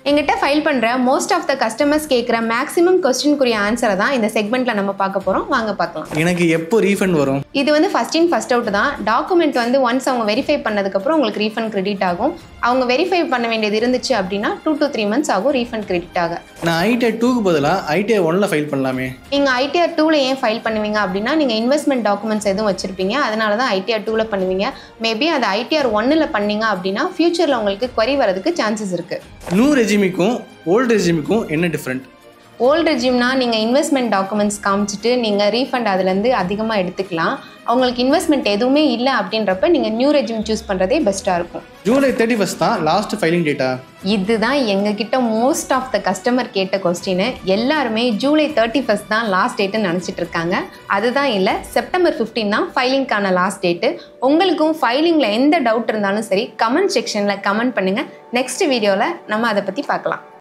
எங்கிட்ட ஃபைல் பண்ணுற most of the customers கேட்குற மேக்ஸிமம் கொஸ்டின்குரிய ஆன்சரை தான் இந்த செக்மெண்ட்டில் நம்ம பார்க்க போகிறோம். வாங்க பார்க்கலாம். எனக்கு எப்போ ரீஃபண்ட் வரும்? இது வந்து ஃபர்ஸ்ட் இன் ஃபர்ஸ்ட் அவுட் தான். டாக்குமெண்ட் வந்து ஒன்ஸ் அவங்க வெரிஃபை பண்ணதுக்கப்புறம் உங்களுக்கு ரீஃபண்ட் கிரெடிட் ஆகும். அவங்க வெரிஃபை பண்ண வேண்டியது இருந்துச்சு அப்படின்னா 2 to 3 months ஆகும் ரீஃபண்ட் கிரெடிட் ஆக. நான் ஐடிஆர் 2க்கு பதிலாக ஐடிஆர் 1ல ஃபைல் பண்ணலாமே? நீங்கள் ஐடிஆர் 2ல ஏன் ஃபைல் பண்ணுவீங்க அப்படின்னா நீங்கள் இன்வெஸ்ட்மெண்ட் டாக்குமெண்ட்ஸ் எதுவும் வச்சிருப்பீங்க, அதனால தான் ஐடிஆர் 2ல பண்ணுவீங்க. மேபி அது ஐடிஆர் 1ல பண்ணீங்க அப்படின்னா ஃபியூச்சரில் உங்களுக்கு query வரதுக்கு சான்சஸ் இருக்குது. நியூ ரெஜிமிக்கும் ஓல்டு ரெஜிமிக்கும் என்ன டிஃப்ரெண்ட்? ஓல்டு ரெஜிம்னா நீங்கள் இன்வெஸ்ட்மெண்ட் டாக்குமெண்ட்ஸ் காமிச்சிட்டு நீங்கள் ரீஃபண்ட் அதுலேருந்து அதிகமாக எடுத்துக்கலாம். அவங்களுக்கு இன்வெஸ்ட்மெண்ட் எதுவுமே இல்லை அப்படின்றப்ப நீங்கள் நியூ ரெஜிம் சூஸ் பண்ணுறதே பெஸ்ட்டாக இருக்கும். ஜூலை 31 தான் லாஸ்ட் ஃபைலிங் டேட்டா? இதுதான் எங்ககிட்ட மோஸ்ட் ஆஃப் த கஸ்டமர் கேட்ட கொஸ்டின். எல்லாருமே ஜூலை 31 தான் லாஸ்ட் டேட்டுன்னு நினச்சிட்டு இருக்காங்க. அதுதான் இல்லை, செப்டம்பர் 15 தான் ஃபைலிங்க்கான லாஸ்ட் டேட்டு. உங்களுக்கும் ஃபைலிங்கில் எந்த டவுட் இருந்தாலும் சரி கமெண்ட் செக்ஷனில் கமெண்ட் பண்ணுங்கள். நெக்ஸ்ட் வீடியோவில் நம்ம அதை பற்றி பார்க்கலாம்.